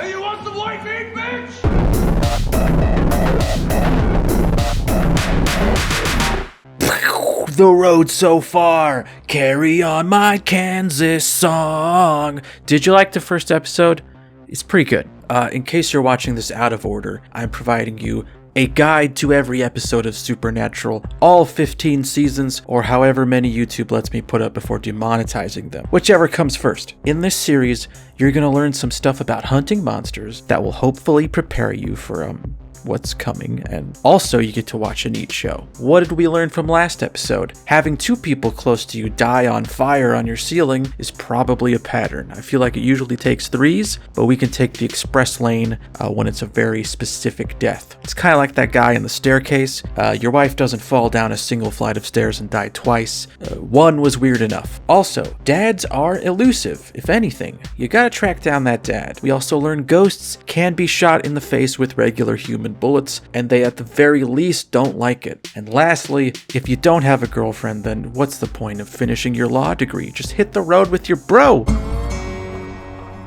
Hey, you want some white meat, bitch? The road so far, carry on my Kansas song. Did you like the first episode? It's pretty good. In case you're watching this out of order, I'm providing you a guide to every episode of Supernatural, all 15 seasons, or however many YouTube lets me put up before demonetizing them, whichever comes first. In this series, you're going to learn some stuff about hunting monsters that will hopefully prepare you for what's coming, and also you get to watch a neat show. What did we learn from last episode? Having two people close to you die on fire on your ceiling is probably a pattern. I feel like it usually takes threes, but we can take the express lane when it's a very specific death. It's kind of like that guy in the staircase. Your wife doesn't fall down a single flight of stairs and die twice. One was weird enough. Also, dads are elusive, if anything. You gotta track down that dad. We also learned ghosts can be shot in the face with regular human bullets, and they at the very least don't like it. And lastly, if you don't have a girlfriend, then what's the point of finishing your law degree? Just hit the road with your bro!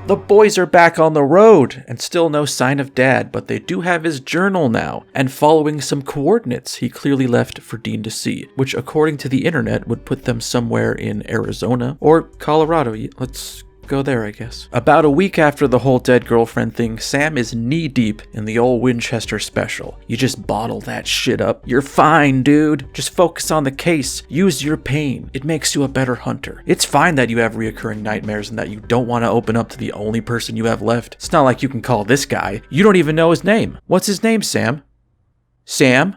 The boys are back on the road, and still no sign of Dad, but they do have his journal now, and following some coordinates he clearly left for Dean to see, which according to the internet would put them somewhere in Arizona or Colorado. Let's go there, I guess. About a week after the whole dead girlfriend thing, Sam is knee-deep in the old Winchester special. You just bottle that shit up. You're fine, dude. Just focus on the case. Use your pain. It makes you a better hunter. It's fine that you have reoccurring nightmares and that you don't want to open up to the only person you have left. It's not like you can call this guy. You don't even know his name. What's his name, Sam? Sam?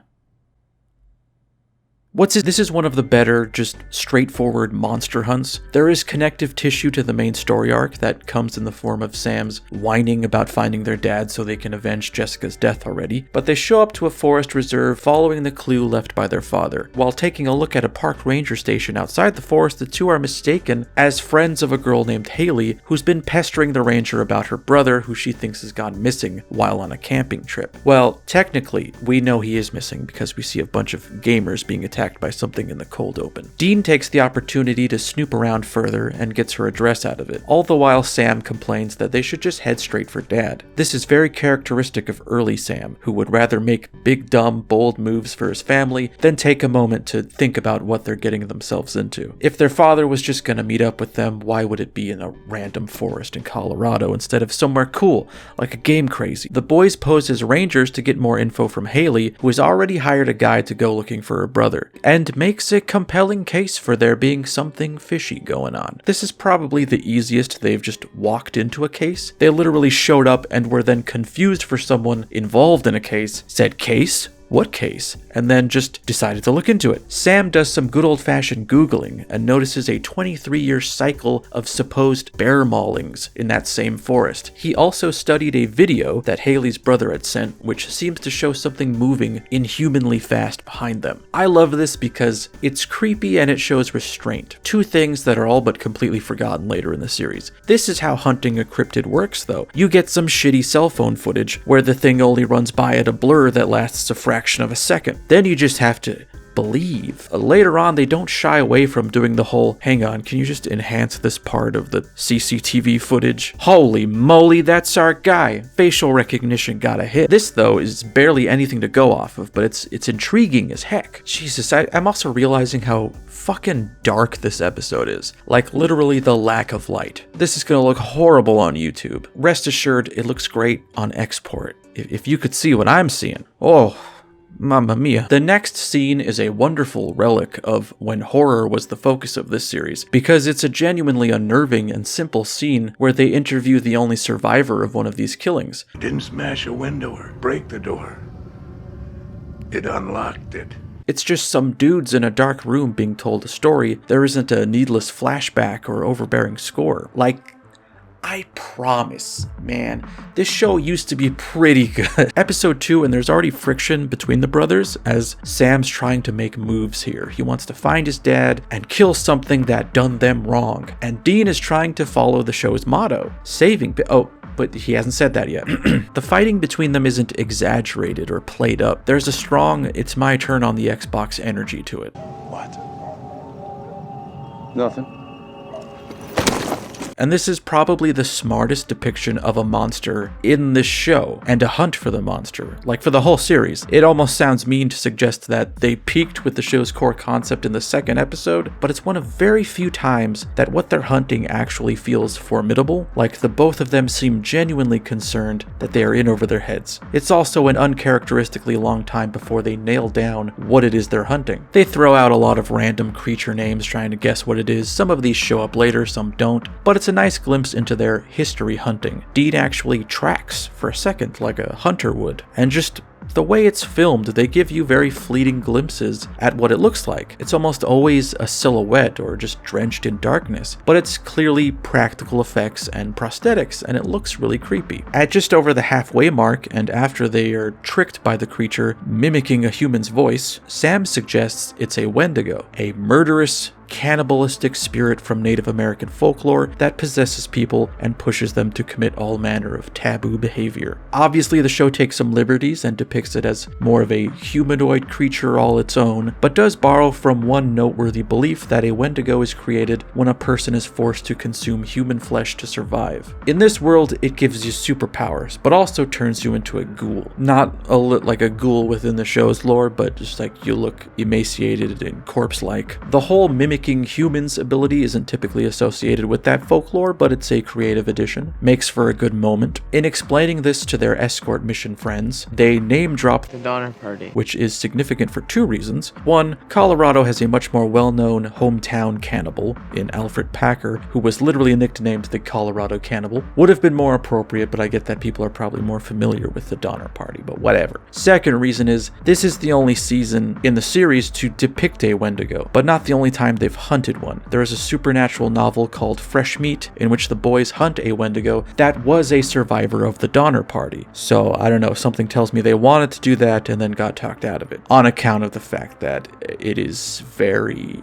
This is one of the better, just straightforward monster hunts. There is connective tissue to the main story arc that comes in the form of Sam's whining about finding their dad so they can avenge Jessica's death already, but they show up to a forest reserve following the clue left by their father. While taking a look at a park ranger station outside the forest, the two are mistaken as friends of a girl named Haley, who's been pestering the ranger about her brother, who she thinks has gone missing while on a camping trip. Well, technically, we know he is missing because we see a bunch of gamers being attacked by something in the cold open. Dean takes the opportunity to snoop around further and gets her address out of it, all the while Sam complains that they should just head straight for Dad. This is very characteristic of early Sam, who would rather make big, dumb, bold moves for his family than take a moment to think about what they're getting themselves into. If their father was just gonna meet up with them, why would it be in a random forest in Colorado instead of somewhere cool, like a game crazy? The boys pose as rangers to get more info from Haley, who has already hired a guy to go looking for her brother, and makes a compelling case for there being something fishy going on. This is probably the easiest they've just walked into a case. They literally showed up and were then confused for someone involved in a case, said case? What case? And then just decided to look into it. Sam does some good old-fashioned Googling and notices a 23-year cycle of supposed bear maulings in that same forest. He also studied a video that Haley's brother had sent, which seems to show something moving inhumanly fast behind them. I love this because it's creepy and it shows restraint. Two things that are all but completely forgotten later in the series. This is how hunting a cryptid works, though. You get some shitty cell phone footage where the thing only runs by at a blur that lasts a fraction of a second. Then you just have to believe. Later on, they don't shy away from doing the whole, hang on, can you just enhance this part of the CCTV footage? Holy moly, that's our guy. Facial recognition got a hit. This, though, is barely anything to go off of, but it's intriguing as heck. Jesus, I'm also realizing how fucking dark this episode is. Like, literally the lack of light. This is gonna look horrible on YouTube. Rest assured, it looks great on export. If you could see what I'm seeing. Oh, Mamma mia. The next scene is a wonderful relic of when horror was the focus of this series, because it's a genuinely unnerving and simple scene where they interview the only survivor of one of these killings. Didn't smash a window or break the door. It unlocked it. It's just some dudes in a dark room being told a story. There isn't a needless flashback or overbearing score. Like, I promise, man, this show used to be pretty good. Episode 2, and there's already friction between the brothers as Sam's trying to make moves here. He wants to find his dad and kill something that done them wrong. And Dean is trying to follow the show's motto, saving... but he hasn't said that yet. The fighting between them isn't exaggerated or played up. There's a strong, it's my turn on the Xbox energy to it. What? Nothing. And this is probably the smartest depiction of a monster in this show, and a hunt for the monster, like for the whole series. It almost sounds mean to suggest that they peaked with the show's core concept in the second episode, but it's one of very few times that what they're hunting actually feels formidable, like the both of them seem genuinely concerned that they are in over their heads. It's also an uncharacteristically long time before they nail down what it is they're hunting. They throw out a lot of random creature names trying to guess what it is. Some of these show up later, some don't, but it's a nice glimpse into their history hunting. Dean actually tracks for a second like a hunter would, and just the way it's filmed, they give you very fleeting glimpses at what it looks like. It's almost always a silhouette or just drenched in darkness, but it's clearly practical effects and prosthetics, and it looks really creepy. At just over the halfway mark, and after they are tricked by the creature mimicking a human's voice, Sam suggests it's a Wendigo, a murderous, cannibalistic spirit from Native American folklore that possesses people and pushes them to commit all manner of taboo behavior. Obviously, the show takes some liberties and depicts it as more of a humanoid creature all its own, but does borrow from one noteworthy belief that a Wendigo is created when a person is forced to consume human flesh to survive. In this world, it gives you superpowers, but also turns you into a ghoul. Not like a ghoul within the show's lore, but just like you look emaciated and corpse-like. The whole mimicking humans ability isn't typically associated with that folklore, but it's a creative addition. Makes for a good moment. In explaining this to their escort mission friends, they name drop the Donner Party, which is significant for two reasons. One, Colorado has a much more well-known hometown cannibal in Alfred Packer, who was literally nicknamed the Colorado Cannibal. Would have been more appropriate, but I get that people are probably more familiar with the Donner Party, but whatever. Second reason is, this is the only season in the series to depict a Wendigo, but not the only time they've hunted one. There is a supernatural novel called Fresh Meat in which the boys hunt a Wendigo that was a survivor of the Donner Party. So I don't know, something tells me they wanted to do that and then got talked out of it on account of the fact that it is very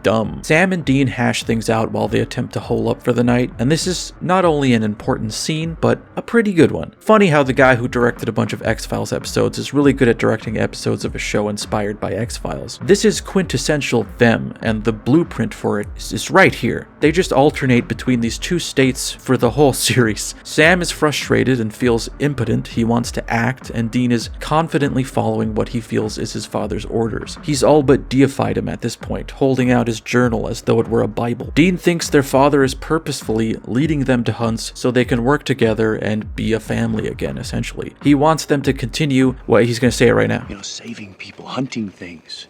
dumb. Sam and Dean hash things out while they attempt to hole up for the night, and this is not only an important scene, but a pretty good one. Funny how the guy who directed a bunch of X-Files episodes is really good at directing episodes of a show inspired by X-Files. This is quintessential them, and the blueprint for it is right here. They just alternate between these two states for the whole series. Sam is frustrated and feels impotent, he wants to act, and Dean is confidently following what he feels is his father's orders. He's all but deified him at this point, holding out his journal as though it were a Bible. Dean thinks their father is purposefully leading them to hunts so they can work together and be a family again, essentially. He wants them to continue, well, he's gonna say it right now. You know, saving people, hunting things.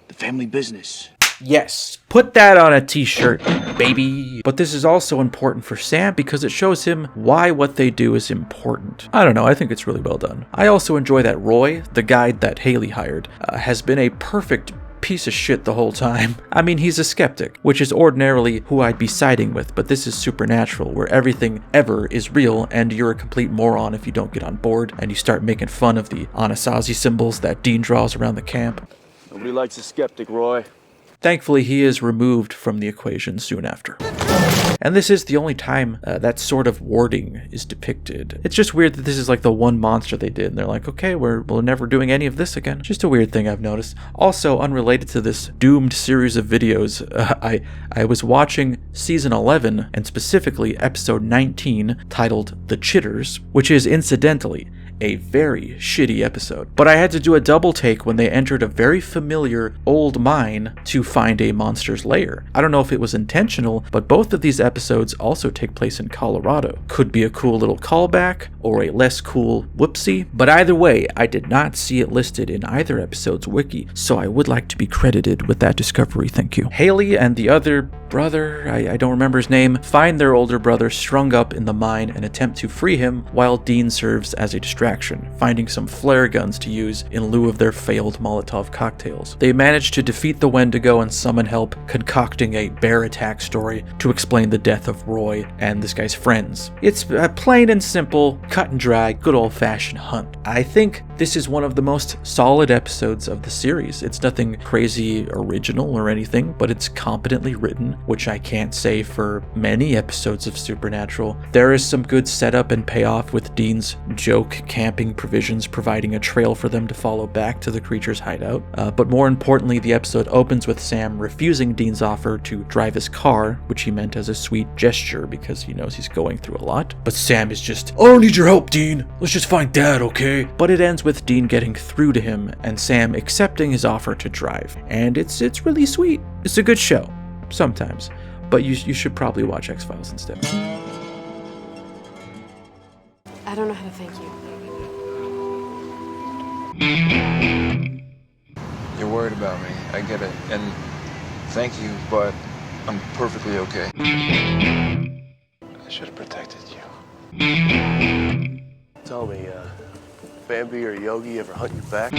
The family business. Yes, put that on a t-shirt, baby. But this is also important for Sam because it shows him why what they do is important. I don't know, I think it's really well done. I also enjoy that Roy, the guide that Haley hired, has been a perfect piece of shit the whole time. I mean, he's a skeptic, which is ordinarily who I'd be siding with, but this is Supernatural, where everything ever is real, and you're a complete moron if you don't get on board, and you start making fun of the Anasazi symbols that Dean draws around the camp. Nobody likes a skeptic, Roy. Thankfully, he is removed from the equation soon after. And this is the only time that sort of warding is depicted. It's just weird that this is like the one monster they did, and they're like, okay, we're never doing any of this again. Just a weird thing I've noticed. Also, unrelated to this doomed series of videos, I was watching season 11, and specifically episode 19, titled The Chitters, which is incidentally a very shitty episode. But I had to do a double take when they entered a very familiar old mine to find a monster's lair. I don't know if it was intentional, but both of these episodes also take place in Colorado. Could be a cool little callback, or a less cool whoopsie, but either way, I did not see it listed in either episode's wiki, so I would like to be credited with that discovery, thank you. Haley and the other brother, I don't remember his name, find their older brother strung up in the mine and attempt to free him while Dean serves as a distraction, finding some flare guns to use in lieu of their failed Molotov cocktails. They manage to defeat the Wendigo and summon help, concocting a bear attack story to explain the death of Roy and this guy's friends. It's a plain and simple, cut and dry, good old-fashioned hunt. I think This is one of the most solid episodes of the series. It's nothing crazy original or anything, but it's competently written, which I can't say for many episodes of Supernatural. There is some good setup and payoff with Dean's joke camping provisions providing a trail for them to follow back to the creature's hideout. But more importantly, the episode opens with Sam refusing Dean's offer to drive his car, which he meant as a sweet gesture because he knows he's going through a lot. But Sam is just, "I don't need your help, Dean. Let's just find Dad, okay?" But it ends with Dean getting through to him and Sam accepting his offer to drive. And it's really sweet. It's a good show. Sometimes. But you should probably watch X-Files instead. I don't know how to thank you. You're worried about me. I get it. And thank you, but I'm perfectly okay. I should have protected you. Tell me, Bambi or Yogi ever hunt you back?